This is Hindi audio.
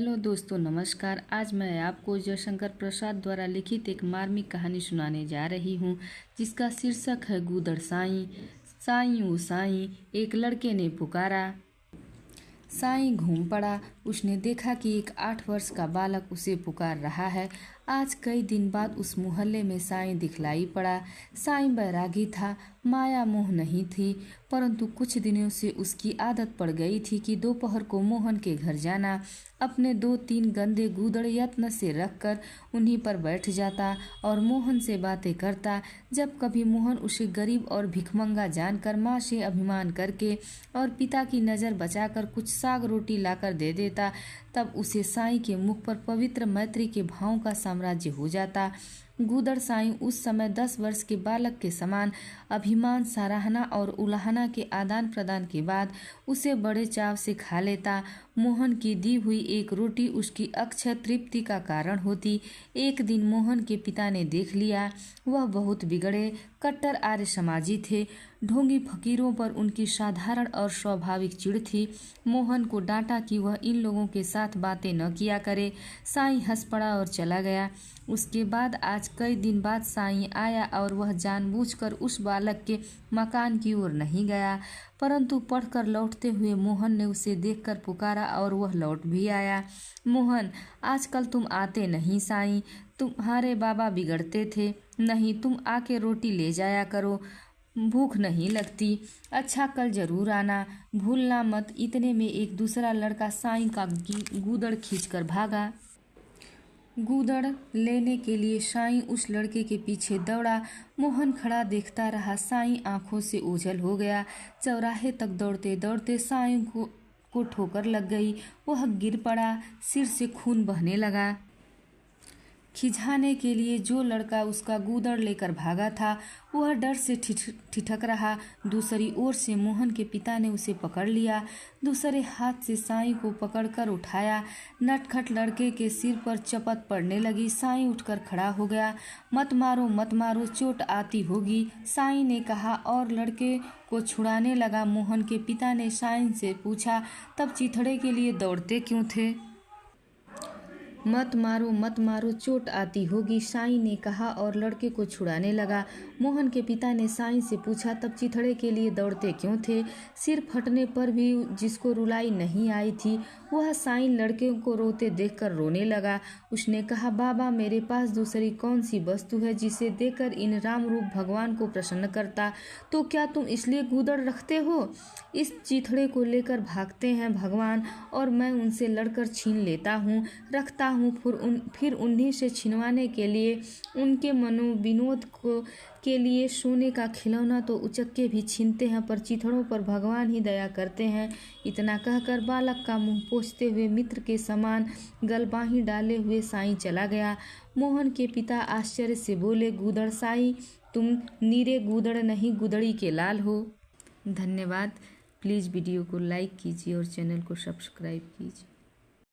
हेलो दोस्तों, नमस्कार। आज मैं आपको जयशंकर प्रसाद द्वारा लिखित एक मार्मिक कहानी सुनाने जा रही हूँ, जिसका शीर्षक है गूदड़ साईं। साईं ओ साईं, एक लड़के ने पुकारा। साईं घूम पड़ा। उसने देखा कि एक 8 वर्ष का बालक उसे पुकार रहा है। आज कई दिन बाद उस मोहल्ले में साईं दिखलाई पड़ा। साईं बैरागी था, माया मोह नहीं थी, परंतु कुछ दिनों से उसकी आदत पड़ गई थी कि दोपहर को मोहन के घर जाना। अपने 2-3 गंदे गूदड़ यत्न से रखकर उन्हीं पर बैठ जाता और मोहन से बातें करता। जब कभी मोहन उसे गरीब और भिखमंगा जानकर माँ से अभिमान करके और पिता की नज़र बचाकर कुछ साग रोटी लाकर दे देता, तब उसे साईं के मुख पर पवित्र मैत्री के भावों का साम्राज्य हो जाता। गूदड़ साईं उस समय 10 वर्ष के बालक के समान अभिमान, सराहना और उलाहना के आदान प्रदान के बाद उसे बड़े चाव से खा लेता। मोहन की दी हुई एक रोटी उसकी अक्षय तृप्ति का कारण होती। एक दिन मोहन के पिता ने देख लिया। वह बहुत बिगड़े, कट्टर आर्य समाजी थे। ढोंगी फकीरों पर उनकी साधारण और स्वाभाविक चिढ़ थी। मोहन को डांटा कि वह इन लोगों के साथ बातें न किया करे। साईं हंस पड़ा और चला गया। उसके बाद आज कई दिन बाद साईं आया और वह जानबूझकर उस बालक के मकान की ओर नहीं गया, परंतु पढ़कर लौटते हुए मोहन ने उसे देखकर पुकारा और वह लौट भी आया। मोहन, आजकल तुम आते नहीं साईं, तुम्हारे बाबा बिगड़ते थे। नहीं, तुम आके रोटी ले जाया करो, भूख नहीं लगती। अच्छा, कल जरूर आना, भूलना मत। इतने में एक दूसरा लड़का साईं का गूदड़ खींचकर भागा। गूदड़ लेने के लिए साईं उस लड़के के पीछे दौड़ा। मोहन खड़ा देखता रहा। साईं आंखों से ओझल हो गया। चौराहे तक दौड़ते दौड़ते साईं को ठोकर लग गई। वह गिर पड़ा। सिर से खून बहने लगा। खिंचाने के लिए जो लड़का उसका गूदड़ लेकर भागा था, वह डर से ठिठक रहा। दूसरी ओर से मोहन के पिता ने उसे पकड़ लिया। दूसरे हाथ से साईं को पकड़कर उठाया। नटखट लड़के के सिर पर चपत पड़ने लगी। साईं उठकर खड़ा हो गया। मत मारो, मत मारो, चोट आती होगी, साईं ने कहा और लड़के को छुड़ाने लगा। मोहन के पिता ने साईं से पूछा, तब चिथड़े के लिए दौड़ते क्यों थे? मत मारो, मत मारो, चोट आती होगी, साईं ने कहा और लड़के को छुड़ाने लगा। मोहन के पिता ने साईं से पूछा, तब चिथड़े के लिए दौड़ते क्यों थे? सिर फटने पर भी जिसको रुलाई नहीं आई थी, वह साईं लड़के को रोते देखकर रोने लगा। उसने कहा, बाबा, मेरे पास दूसरी कौन सी वस्तु है जिसे देकर इन राम रूप भगवान को प्रसन्न करता? तो क्या तुम इसलिए गूदड़ रखते हो? इस चिथड़े को लेकर भागते हैं भगवान और मैं उनसे लड़कर छीन लेता हूँ, रखता हूँ, फिर उन्हीं से छिनवाने के लिए, उनके मनोविनोद के लिए सोने का खिलौना तो उचक्के भी छीनते हैं, पर चिथड़ों पर भगवान ही दया करते हैं। इतना कहकर बालक का मुंह पोंछते हुए मित्र के समान गलबाही डाले हुए साईं चला गया। मोहन के पिता आश्चर्य से बोले, गूदड़ साईं, तुम नीरे गूदड़ नहीं, गुदड़ी के लाल हो। धन्यवाद। प्लीज़ वीडियो को लाइक कीजिए और चैनल को सब्सक्राइब कीजिए।